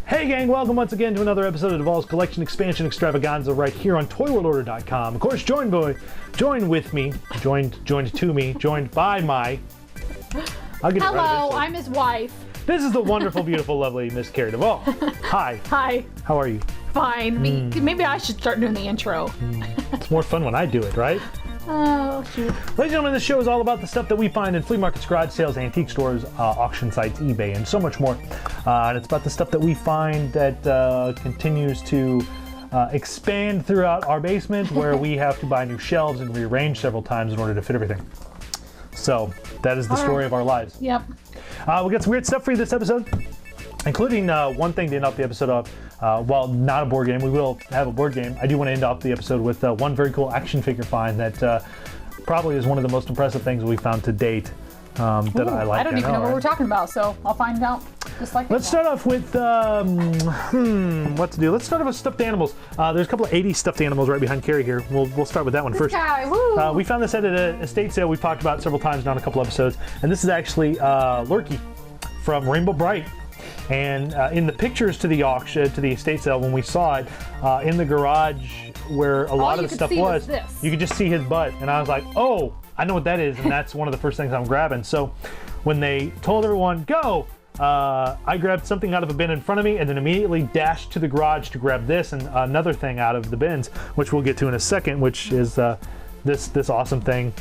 Hey gang, welcome once again to another episode of Duvall's Collection Expansion Extravaganza right here on ToyWorldOrder.com. Of course, joined by my... Hello, I'm his wife. This is the wonderful, beautiful, lovely Miss Carrie Duvall. Hi. Hi. How are you? Fine. Maybe I should start doing the intro. It's more fun when I do it, right? Oh, shoot. Ladies and gentlemen, this show is all about the stuff that we find in flea markets, garage sales, antique stores, auction sites, eBay, and so much more. And it's about the stuff that we find that continues to expand throughout our basement, where we have to buy new shelves and rearrange several times in order to fit everything. So that is the story of our lives. Yep. We got some weird stuff for you this episode, including one thing to end off the episode of. While not a board game, we will have a board game. I do want to end off the episode with one very cool action figure find that probably is one of the most impressive things we found to date that I like. I don't even know what we're talking about, so I'll find out just like Let's start off with, what to do? Let's start off with stuffed animals. There's a couple of 80s stuffed animals right behind Carrie here. We'll start with that one first. Guy, woo. We found this at an estate sale we've talked about several times now in a couple episodes, and this is actually Murky from Rainbow Bright. And in the pictures to the auction, to the estate sale, when we saw it in the garage where a lot of the stuff was, you could just see his butt. And I was like, oh, I know what that is. And that's one of the first things I'm grabbing. So when they told everyone, go, I grabbed something out of a bin in front of me and then immediately dashed to the garage to grab this and another thing out of the bins, which we'll get to in a second, which is this awesome thing.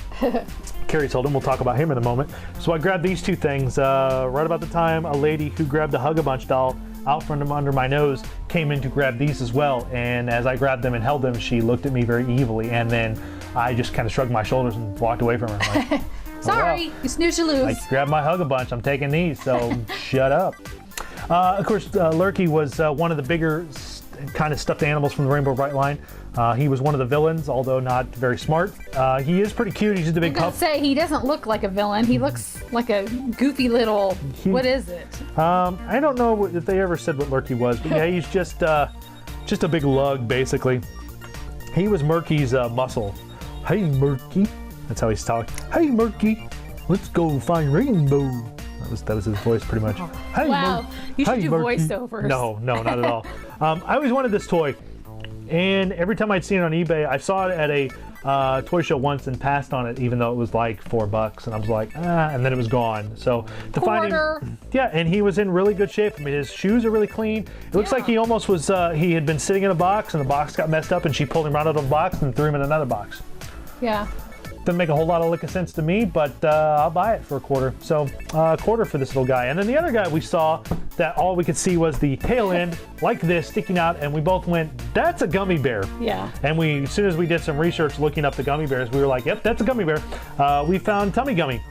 Carrie told him, we'll talk about him in a moment. So I grabbed these two things right about the time a lady who grabbed a Hug-A-Bunch doll out from under my nose came in to grab these as well. And as I grabbed them and held them, she looked at me very evilly. And then I just kind of shrugged my shoulders and walked away from her. Like, sorry, well, you snooze, you lose. I grabbed my Hug-A-Bunch. I'm taking these, so shut up. Of course, Lurky was one of the bigger kind of stuffed animals from the Rainbow Bright line. He was one of the villains, although not very smart. He is pretty cute. He's just a big pup. Say he doesn't look like a villain. He looks like a goofy little. What is it? I don't know if they ever said what Lurky was, but yeah, he's just a big lug basically. He was Murky's muscle. Hey Murky, that's how he's talking. Hey Murky, let's go find Rainbow. That was his voice pretty much. Hey, wow, you should do Murky. voiceovers. No, not at all. I always wanted this toy, and every time I'd seen it on eBay, I saw it at a toy show once and passed on it, even though it was like $4, and I was like, and then it was gone. So to find him, yeah, and he was in really good shape. I mean, his shoes are really clean. It looks like he almost was. He had been sitting in a box, and the box got messed up, and she pulled him right out of the box and threw him in another box. Yeah. Doesn't make a whole lot of lick of sense to me, but I'll buy it for a quarter. So a quarter for this little guy. And then the other guy we saw that all we could see was the tail end like this sticking out, and we both went, that's a gummy bear. Yeah. And as soon as we did some research looking up the gummy bears, we were like, yep, that's a gummy bear. We found Tummy Gummy.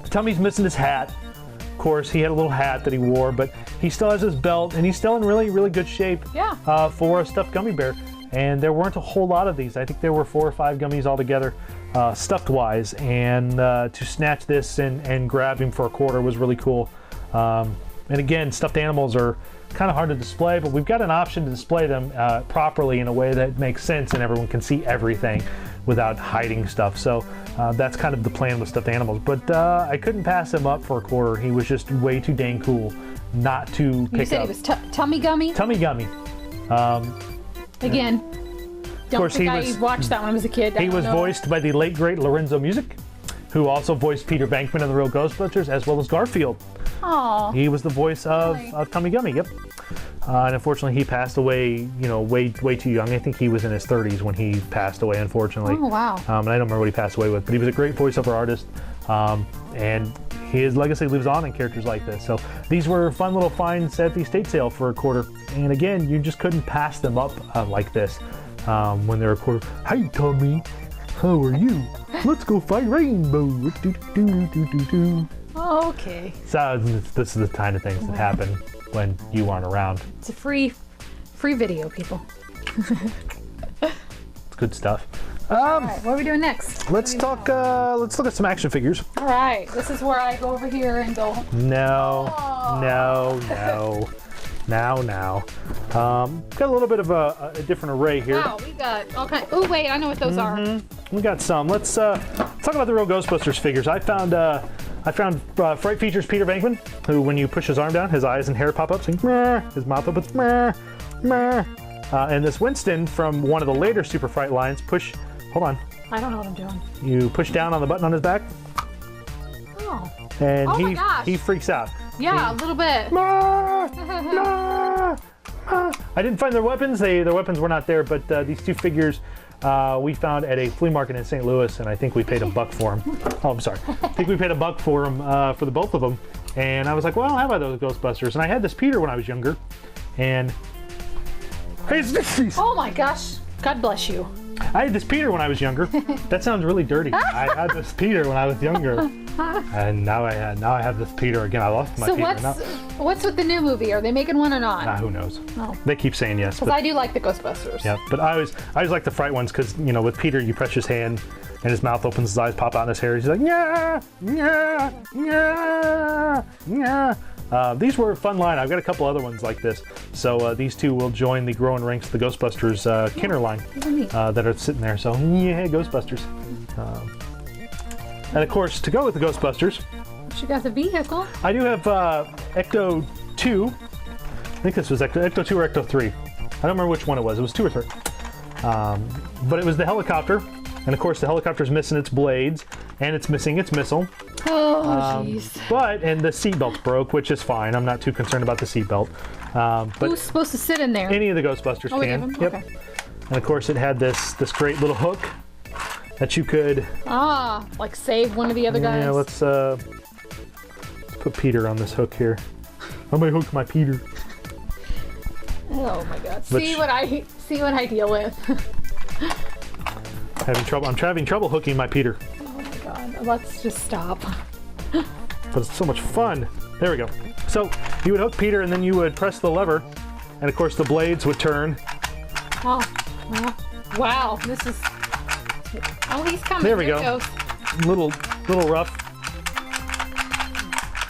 Tummy's missing his hat. Of course, he had a little hat that he wore, but he still has his belt, and he's still in really, really good shape for a stuffed gummy bear. And there weren't a whole lot of these. I think there were 4 or 5 gummies altogether, stuffed wise, and to snatch this and grab him for a quarter was really cool. And again, stuffed animals are kind of hard to display, but we've got an option to display them properly in a way that makes sense and everyone can see everything without hiding stuff. So that's kind of the plan with stuffed animals. But I couldn't pass him up for a quarter. He was just way too dang cool not to pick up. You said he was Tummy Gummy? Tummy Gummy. Again, don't think I watched that when I was a kid. He was voiced by the late, great Lorenzo Music, who also voiced Peter Bankman in the real Ghostbusters, as well as Garfield. Aww. He was the voice of Tummy Gummy, yep. And unfortunately, he passed away, way too young. I think he was in his 30s when he passed away, unfortunately. Oh, wow. And I don't remember what he passed away with, but he was a great voiceover artist. And his legacy lives on in characters like this. So these were fun little finds at the estate sale for a quarter. And again, you just couldn't pass them up like this. when they recorded, "Hey Tommy, how are you? Let's go fight Rainbow." Okay. So this is the kind of things that happen when you aren't around. It's a free video, people. It's good stuff. All right, what are we doing next? Let's talk. Let's look at some action figures. All right, this is where I go over here and go. No, Oh. no. Got a little bit of a different array here. Wow, we got all kinds. Oh wait, I know what those are. We got some. Let's talk about the real Ghostbusters figures. I found Fright Features Peter Venkman, who, when you push his arm down, his eyes and hair pop up, saying "Meh," his mouth opens, "Meh, meh." And this Winston from one of the later Super Fright lines. Hold on. I don't know what I'm doing. You push down on the button on his back, Oh. and Oh my gosh. he freaks out. Yeah, a little bit. "Meh, meh, meh." I didn't find their weapons. Their weapons were not there, but these two figures we found at a flea market in St. Louis, and I think we paid $1 for them. Oh, I'm sorry. I think we paid $1 for them, for the both of them. And I was like, well, I'll have those Ghostbusters. And I had this Peter when I was younger, and Oh my gosh. God bless you. I had this Peter when I was younger. That sounds really dirty. I had this Peter when I was younger, and now I have this Peter again. I lost my So Peter. what's with the new movie? Are they making one or not? Who knows? No. They keep saying yes. Because I do like the Ghostbusters. Yeah, but I always like the Fright ones because, you know, with Peter you press his hand and his mouth opens, his eyes pop out in his hair. He's like, yeah, yeah, yeah, yeah. These were a fun line. I've got a couple other ones like this. So these two will join the growing ranks of the Ghostbusters Kenner line that are sitting there. So yeah, Ghostbusters. And of course, to go with the Ghostbusters, She got the vehicle. I do have Ecto 2. I think this was Ecto 2 or Ecto 3. I don't remember which one it was. It was 2 or 3. But it was the helicopter. And of course, the helicopter's missing its blades, and it's missing its missile. Oh, jeez. And the seatbelt's broke, which is fine. I'm not too concerned about the seatbelt. But Who's supposed to sit in there? any of the Ghostbusters we can. have 'em? Yep. Okay. And of course, it had this great little hook that you could. Like save one of the other guys. Yeah, let's put Peter on this hook here. I'm gonna hook my Peter. Oh my God. See what I deal with. I'm having trouble hooking my Peter. Oh my God. Let's just stop. But it's so much fun. There we go. So you would hook Peter, and then you would press the lever, and of course the blades would turn. Oh. Wow. This is. Oh, he's coming. There we Here go. it goes. Little rough.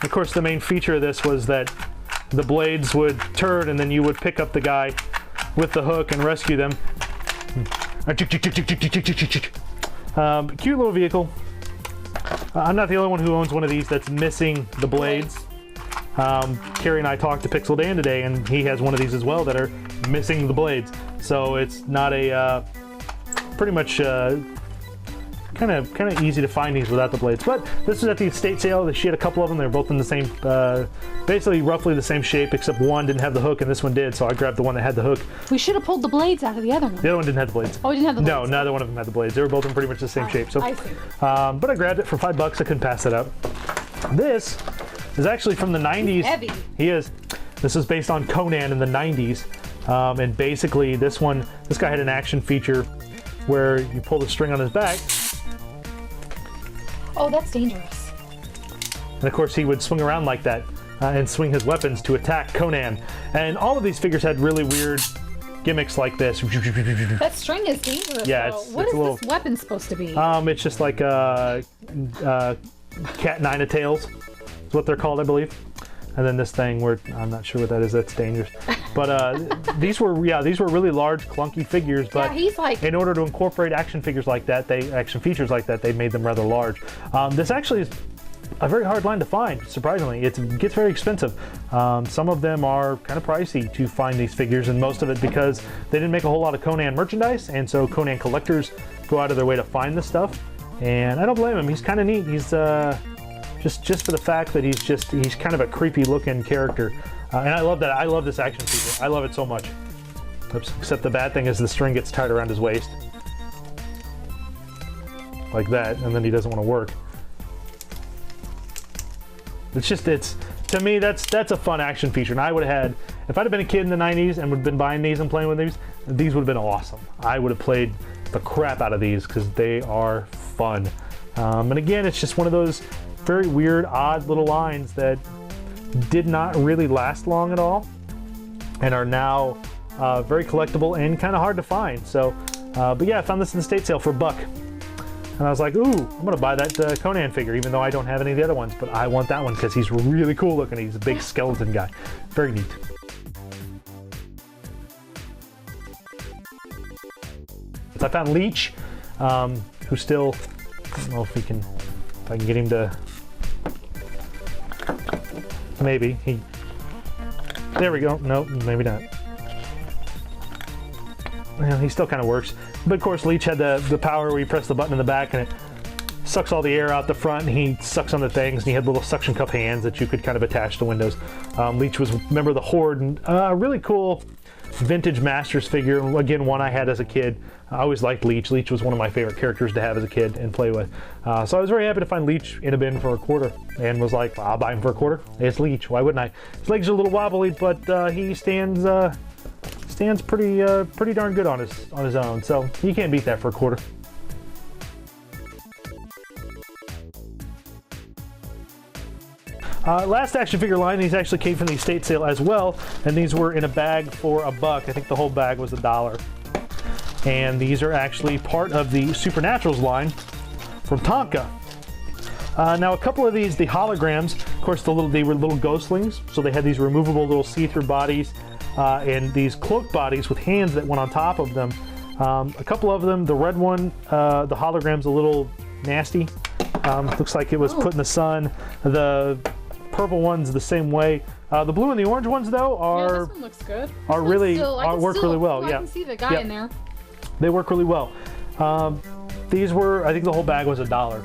Of course, the main feature of this was that the blades would turn, and then you would pick up the guy with the hook and rescue them. Cute little vehicle. I'm not the only one who owns one of these that's missing the blades. Carrie and I talked to Pixel Dan today, and he has one of these as well that are missing the blades. So it's not a pretty much kind of easy to find these without the blades. But this was at the estate sale. She had a couple of them. They're both in the same, basically roughly the same shape, except one didn't have the hook and this one did. So I grabbed the one that had the hook. We should have pulled the blades out of the other one. The other one didn't have the blades. Oh, we didn't have the blades. No, neither one of them had the blades. They were both in pretty much the same shape. So, I see. but I grabbed it for $5. I couldn't pass that up. This is actually from the 90s. He's heavy. He is. This is based on Conan in the 90s. And basically this guy had an action feature where you pull the string on his back. Oh, that's dangerous. And of course he would swing around like that and swing his weapons to attack Conan. And all of these figures had really weird gimmicks like this. That string is dangerous. Yeah, though. it's What a is little- this weapon supposed to be? It's just like cat nine of tails is what they're called, I believe. And then this thing where I'm not sure what that is. That's dangerous. But these were really large, clunky figures. But Yeah, he's like- in order to incorporate action features like that, they made them rather large. This actually is a very hard line to find. Surprisingly, it gets very expensive. Some of them are kind of pricey to find these figures, and most of it because they didn't make a whole lot of Conan merchandise, and so Conan collectors go out of their way to find this stuff. And I don't blame him. He's kind of neat. He's just for the fact that he's kind of a creepy looking character, and I love that. I love this action figure. I love it so much. Oops. Except the bad thing is the string gets tied around his waist like that, and then he doesn't want to work. it's to me that's a fun action feature. And I would have had, if I'd have been a kid in the 90s and would have been buying these and playing with these would have been awesome. I would have played the crap out of these because they are fun. And again, it's just one of those very weird, odd little lines that did not really last long at all and are now very collectible and kind of hard to find. So, but yeah, I found this in the estate sale for $1. And I was like, ooh, I'm gonna buy that Conan figure, even though I don't have any of the other ones, but I want that one because he's really cool looking. He's a big skeleton guy. Very neat. I found Leech, who still, I don't know if I can get him to, maybe, there we go, nope, maybe not. Well, he still kind of works. But of course, Leech had the power where you press the button in the back and it sucks all the air out the front, and he sucks on the things, and he had little suction cup hands that you could kind of attach to windows. Leech was a member of the Horde, and a really cool vintage Masters figure. Again, one I had as a kid. I always liked Leech. Leech was one of my favorite characters to have as a kid and play with. So I was very happy to find Leech in a bin for $1 and was like, well, I'll buy him for $1. It's Leech. Why wouldn't I? His legs are a little wobbly, but he stands pretty darn good on his own. So you can't beat that for $1. Last action figure line, these actually came from the estate sale as well, and these were in a bag for $1. I think the whole bag was $1. And these are actually part of the Supernaturals line from Tonka. Now a couple of these, the holograms, of course they were little ghostlings, so they had these removable little see-through bodies and these cloak bodies with hands that went on top of them. A couple of them, the red one, the hologram's a little nasty. Looks like it was put in the sun. The purple one's the same way. The blue and the orange ones though are this one looks good. Work really well. I can see the guy in there. They work really well. These were, I think the whole bag was $1.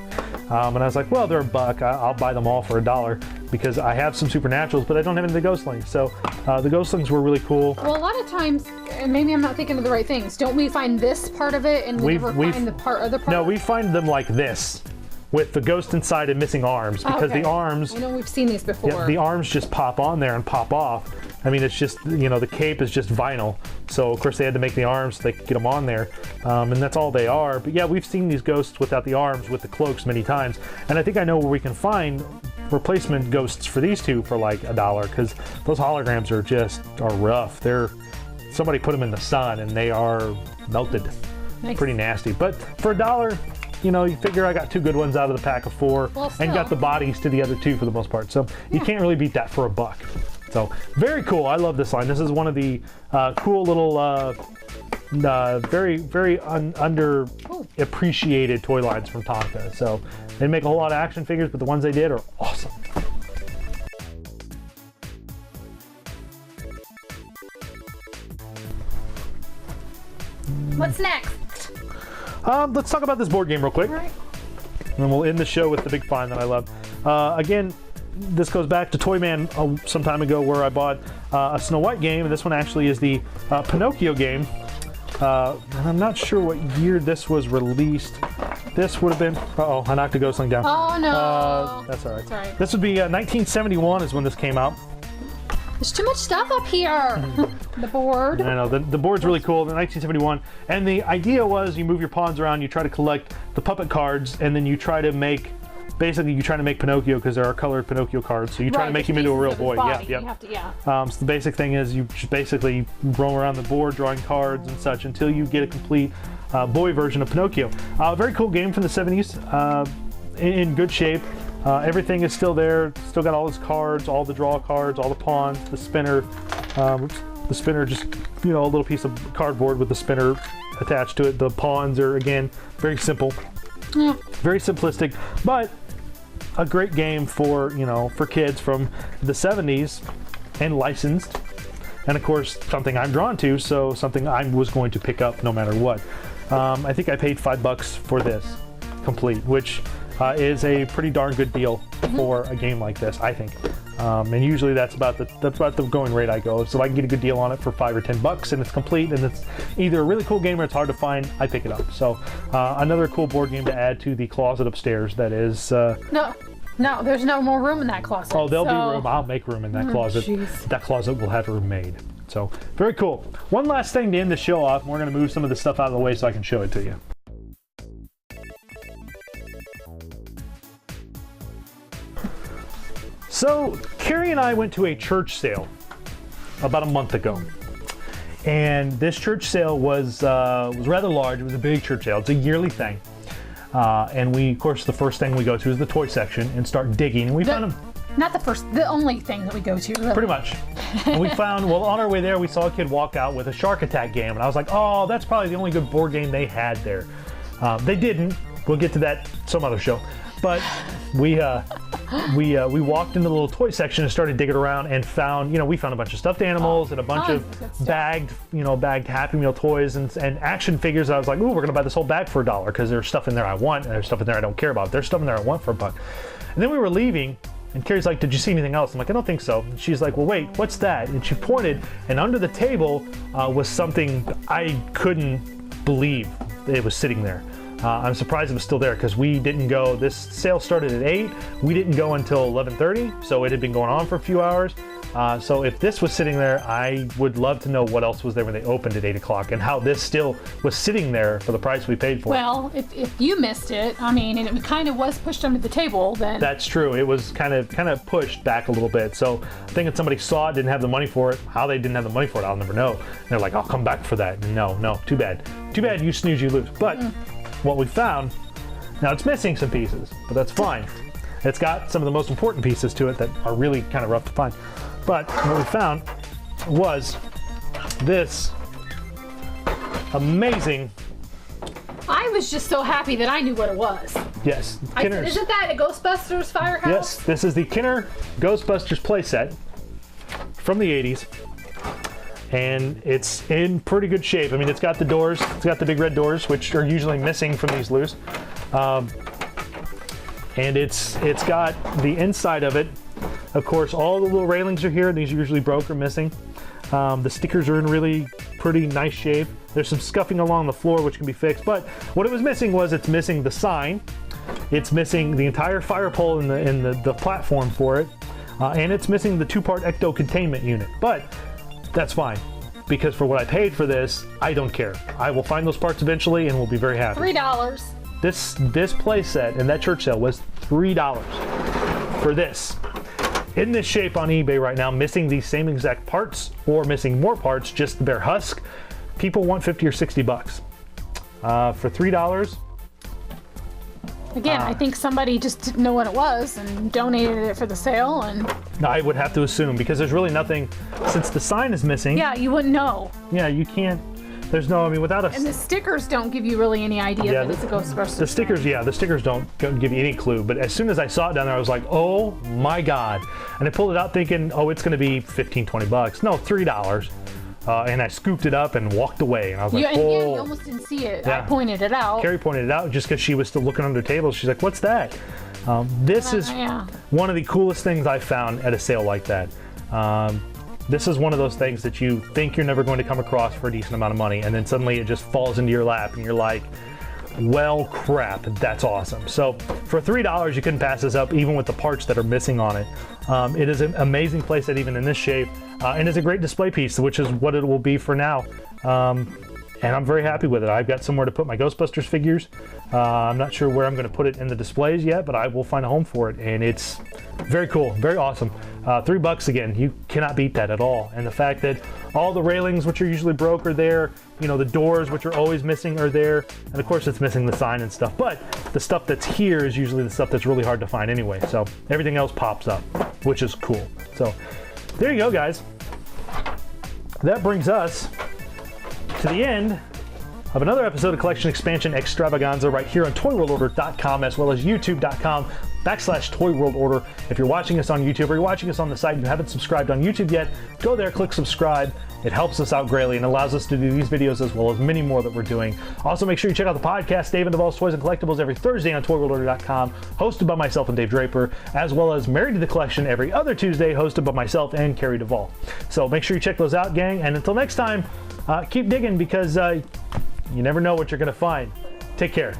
And I was like, well, they're $1. I'll buy them all for $1 because I have some Supernaturals, but I don't have any of the Ghostlings. So the Ghostlings were really cool. Well, a lot of times, and maybe I'm not thinking of the right things, don't we find this part of it and we never find the other part? No, we find them like this, with the ghost inside and missing arms, because the arms... I know we've seen these before. Yeah, the arms just pop on there and pop off. I mean, it's just, you know, the cape is just vinyl. So, of course, they had to make the arms so they could get them on there. And that's all they are. But yeah, we've seen these ghosts without the arms, with the cloaks many times. And I think I know where we can find replacement ghosts for these two for like $1, because those holograms are rough. Somebody put them in the sun and they are melted. Nice. Pretty nasty. But for $1, you know, you figure I got 2 good ones out of the pack of 4, and got the bodies to the other 2 for the most part. So you can't really beat that for $1. So very cool. I love this line. This is one of the cool little, very underappreciated toy lines from Tonka. So they make a whole lot of action figures, but the ones they did are awesome. What's next? Let's talk about this board game real quick. All right. And then we'll end the show with the big find that I love. Again, this goes back to Toyman some time ago, where I bought a Snow White game, and this one actually is the Pinocchio game. And I'm not sure what year this was released. This would have been... Uh-oh, I knocked a ghostling down. Oh, no. That's all right. That's all right. This would be 1971 is when this came out. There's too much stuff up here. The board. I know, the board's really cool. In 1971, and the idea was you move your pawns around, you try to collect the puppet cards, and then you try to make, basically you try to make Pinocchio, because there are colored Pinocchio cards, so you try to make him into a real boy. So the basic thing is you just basically roam around the board drawing cards and such until you get a complete boy version of Pinocchio. Very cool game from the 70s, in good shape. Everything is still there, still got all his cards, all the draw cards, all the pawns, the spinner. The spinner just, you know, a little piece of cardboard with the spinner attached to it. The pawns are, again, very simple. Yeah. Very simplistic, but a great game for, you know, for kids from the 70s, and licensed. And of course, something I'm drawn to, so something I was going to pick up no matter what. I think I paid $5 for this complete, which is a pretty darn good deal for a game like this, I think. And usually that's about the going rate I go. So if I can get a good deal on it for $5 or $10 and it's complete and it's either a really cool game or it's hard to find, I pick it up. So another cool board game to add to the closet upstairs that is no. No, there's no more room in that closet. Oh, there'll be room. I'll make room in that closet. Geez. That closet will have room made. So, very cool. One last thing to end the show off, and we're going to move some of this stuff out of the way so I can show it to you. So, Carrie and I went to a church sale about a month ago. And this church sale was rather large. It was a big church sale. It's a yearly thing. And we, of course, the first thing we go to is the toy section and start digging. And we found them. Not the first, the only thing that we go to, really. Pretty much. And we found, well, on our way there, we saw a kid walk out with a shark attack game. And I was like, oh, that's probably the only good board game they had there. They didn't. We'll get to that some other show. But we walked into the little toy section and started digging around and found, we found a bunch of stuffed animals and a bunch of bagged Happy Meal toys and action figures. I was like, ooh, we're gonna buy this whole bag for $1 because there's stuff in there I want and there's stuff in there I don't care about. There's stuff in there I want for $1. And then we were leaving and Carrie's like, did you see anything else? I'm like, I don't think so. And she's like, well, wait, what's that? And she pointed, and under the table was something I couldn't believe it was sitting there. I'm surprised it was still there because we didn't go. This sale started at 8. We didn't go until 11:30, so it had been going on for a few hours. So if this was sitting there, I would love to know what else was there when they opened at 8 o'clock and how this still was sitting there for the price we paid for it. Well, if you missed it, and it kind of was pushed under the table, then... That's true. It was kind of pushed back a little bit. So I think if somebody saw it, didn't have the money for it, how they didn't have the money for it, I'll never know. And they're like, I'll come back for that. No, too bad. Too bad, you snooze, you lose. But... What we found, now it's missing some pieces, but that's fine. It's got some of the most important pieces to it that are really kind of rough to find. But what we found was this amazing... I was just so happy that I knew what it was. Yes. Isn't that a Ghostbusters firehouse? Yes, this is the Kenner Ghostbusters playset from the 80s. And it's in pretty good shape. It's got the doors, it's got the big red doors, which are usually missing from these loose. And it's got the inside of it. Of course, all the little railings are here. These are usually broke or missing. The stickers are in really pretty nice shape. There's some scuffing along the floor, which can be fixed. But what it was missing was it's missing the sign. It's missing the entire fire pole and the platform for it. And it's missing the 2-part ecto containment unit. But that's fine, because for what I paid for this, I don't care. I will find those parts eventually and we'll be very happy. $3. This play set in that church sale was $3 for this. In this shape on eBay right now, missing these same exact parts or missing more parts, just the bare husk, people want $50 or $60. For $3, again, I think somebody just didn't know what it was and donated it for the sale. And I would have to assume, because there's really nothing, since the sign is missing. Yeah, you wouldn't know. Yeah, you can't. There's no, without a... And the stickers don't give you really any idea that it's a Ghostbusters. The stickers don't give you any clue. But as soon as I saw it down there, I was like, oh my God. And I pulled it out thinking, oh, it's going to be $15, $20. No, $3. And I scooped it up and walked away. And I was like, oh. You almost didn't see it. Yeah. I pointed it out. Carrie pointed it out just because she was still looking under tables. She's like, what's that? This is one of the coolest things I found at a sale like that. This is one of those things that you think you're never going to come across for a decent amount of money, and then suddenly it just falls into your lap and you're like, well, crap, that's awesome. So for $3, you couldn't pass this up, even with the parts that are missing on it. It is an amazing playset, even in this shape, and it's a great display piece, which is what it will be for now. And I'm very happy with it. I've got somewhere to put my Ghostbusters figures. I'm not sure where I'm going to put it in the displays yet, but I will find a home for it, and it's very cool, very awesome. $3 again, you cannot beat that at all. And the fact that all the railings, which are usually broke, are there. The doors, which are always missing, are there. And of course, it's missing the sign and stuff. But the stuff that's here is usually the stuff that's really hard to find anyway. So everything else pops up, which is cool. So there you go, guys. That brings us to the end of another episode of Collection Expansion Extravaganza right here on ToyWorldOrder.com, as well as YouTube.com/ToyWorldOrder. If you're watching us on YouTube or you're watching us on the site and you haven't subscribed on YouTube yet, go there, click subscribe. It helps us out greatly and allows us to do these videos as well as many more that we're doing. Also, make sure you check out the podcast, Dave and Duvall's Toys and Collectibles, every Thursday on ToyWorldOrder.com, hosted by myself and Dave Draper, as well as Married to the Collection every other Tuesday, hosted by myself and Carrie Duvall. So make sure you check those out, gang. And until next time, keep digging, because you never know what you're going to find. Take care.